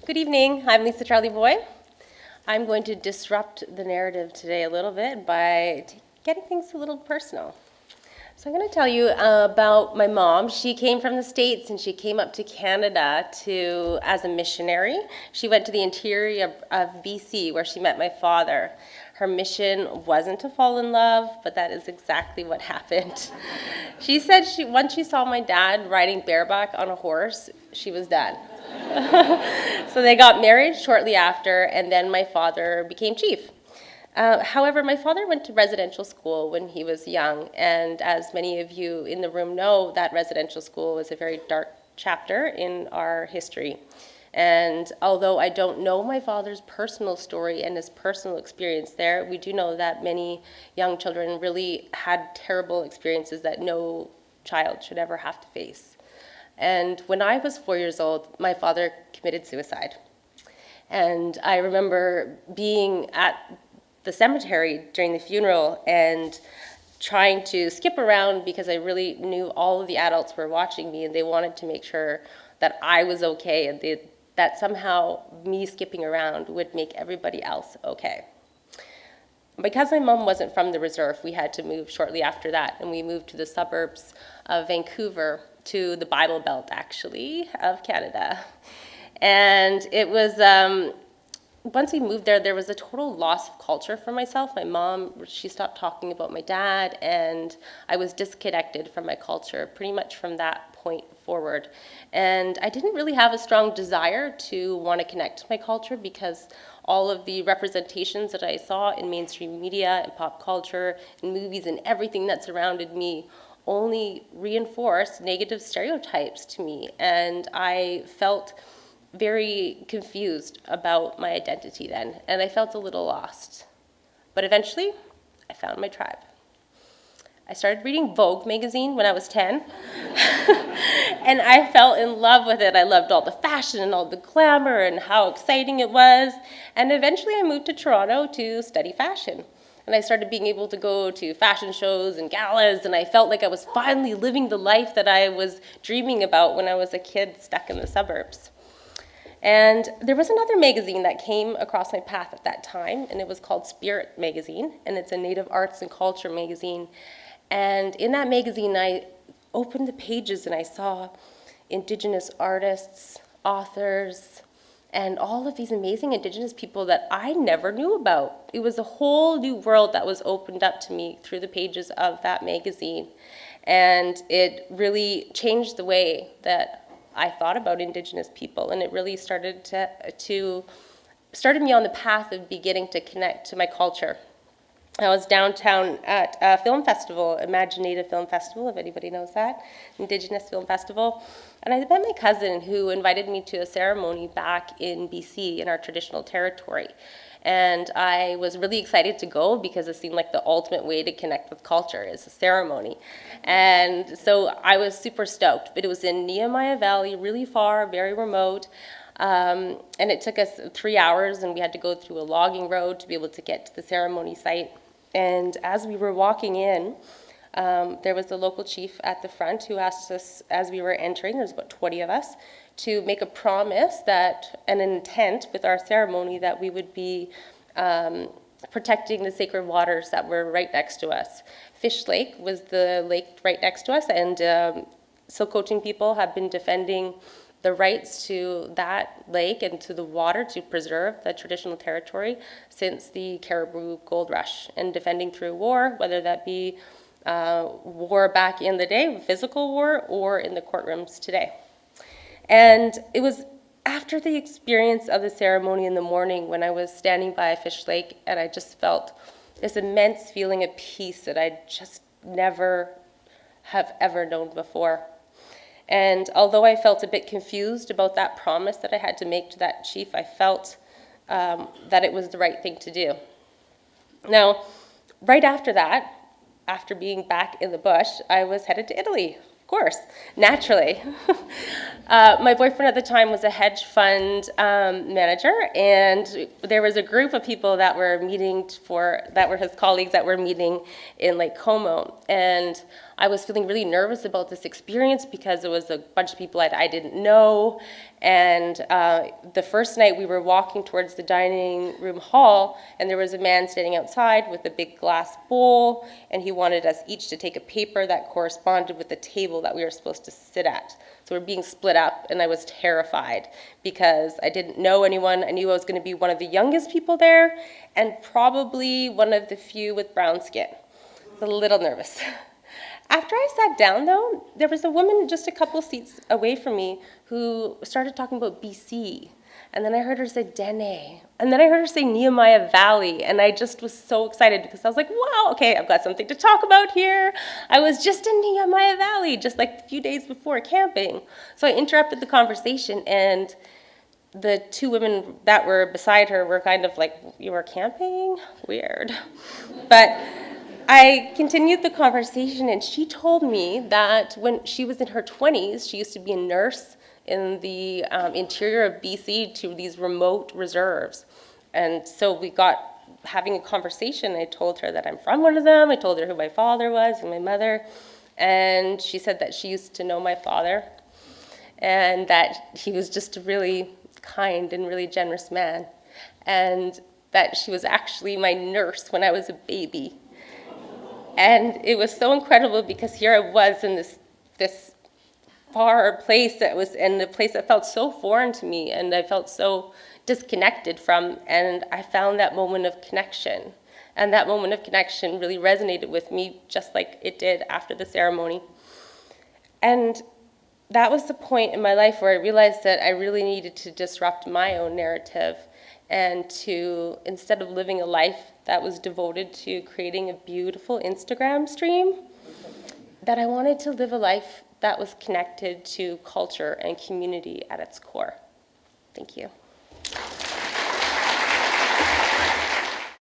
Good evening. I'm Lisa Charleyboy. I'm going to disrupt the narrative today a little bit by getting things a little personal. So I'm going to tell you about my mom. She came from the States and she came up to Canada as a missionary. She went to the interior of BC where she met my father. Her mission wasn't to fall in love, but that is exactly what happened. She said once she saw my dad riding bareback on a horse, she was done. So they got married shortly after, and then my father became chief. However, my father went to residential school when he was young, and as many of you in the room know, that residential school was a very dark chapter in our history. And although I don't know my father's personal story and his personal experience there, we do know that many young children really had terrible experiences that no child should ever have to face. And when I was 4 years old, my father committed suicide. And I remember being at the cemetery during the funeral and trying to skip around because I really knew all of the adults were watching me and they wanted to make sure that I was okay and that somehow me skipping around would make everybody else okay. Because my mom wasn't from the reserve, we had to move shortly after that, and we moved to the suburbs of Vancouver, to the Bible Belt, actually, of Canada. And it was, once we moved there was a total loss of culture for myself. My mom, she stopped talking about my dad, and I was disconnected from my culture pretty much from that point forward. And I didn't really have a strong desire to want to connect to my culture because all of the representations that I saw in mainstream media and pop culture and movies and everything that surrounded me only reinforced negative stereotypes to me. And I felt very confused about my identity then, and I felt a little lost. But eventually, I found my tribe. I started reading Vogue magazine when I was 10, and I fell in love with it. I loved all the fashion and all the glamour and how exciting it was, and eventually I moved to Toronto to study fashion. And I started being able to go to fashion shows and galas, and I felt like I was finally living the life that I was dreaming about when I was a kid stuck in the suburbs. And there was another magazine that came across my path at that time, and it was called Spirit magazine, and it's a Native arts and culture magazine. And in that magazine, I opened the pages and I saw Indigenous artists, authors, and all of these amazing Indigenous people that I never knew about. It was a whole new world that was opened up to me through the pages of that magazine. And it really changed the way that I thought about Indigenous people, and it really started started me on the path of beginning to connect to my culture. I was downtown at a film festival, Imaginative Film Festival, if anybody knows that, Indigenous Film Festival. And I met my cousin who invited me to a ceremony back in BC in our traditional territory. And I was really excited to go because it seemed like the ultimate way to connect with culture is a ceremony. And so I was super stoked, but it was in Nehemiah Valley, really far, very remote. And it took us 3 hours, and we had to go through a logging road to be able to get to the ceremony site. And as we were walking in, there was the local chief at the front who asked us, as we were entering, there's about 20 of us, to make a promise and an intent with our ceremony that we would be protecting the sacred waters that were right next to us. Fish Lake was the lake right next to us, and Tsilhqot'in people have been defending the rights to that lake and to the water to preserve the traditional territory since the Caribou Gold Rush, and defending through war, whether that be war back in the day, physical war, or in the courtrooms today. And it was after the experience of the ceremony in the morning when I was standing by a fish lake, and I just felt this immense feeling of peace that I just never have ever known before. And although I felt a bit confused about that promise that I had to make to that chief, I felt that it was the right thing to do. Now, right after that, after being back in the bush, I was headed to Italy, of course, naturally. My boyfriend at the time was a hedge fund manager, and there was a group of people that were meeting that were his colleagues that were meeting in Lake Como. And I was feeling really nervous about this experience because it was a bunch of people I didn't know. And the first night we were walking towards the dining room hall, and there was a man standing outside with a big glass bowl, and he wanted us each to take a paper that corresponded with the table that we were supposed to sit at. So we're being split up, and I was terrified because I didn't know anyone. I knew I was going to be one of the youngest people there, and probably one of the few with brown skin. I was a little nervous. After I sat down, though, there was a woman just a couple seats away from me who started talking about BC. And then I heard her say Dene. And then I heard her say Nehemiah Valley. And I just was so excited because I was like, wow, okay, I've got something to talk about here. I was just in Nehemiah Valley just like a few days before camping. So I interrupted the conversation, and the two women that were beside her were kind of like, you were camping? Weird. But I continued the conversation, and she told me that when she was in her 20s, she used to be a nurse in the interior of BC to these remote reserves. And so we got having a conversation. I told her that I'm from one of them. I told her who my father was and my mother. And she said that she used to know my father and that he was just a really kind and really generous man. And that she was actually my nurse when I was a baby. And it was so incredible because here I was in this far place that was in a place that felt so foreign to me, and I felt so disconnected from, and I found that moment of connection. And that moment of connection really resonated with me just like it did after the ceremony. And that was the point in my life where I realized that I really needed to disrupt my own narrative and to, instead of living a life that was devoted to creating a beautiful Instagram stream, that I wanted to live a life that was connected to culture and community at its core. Thank you.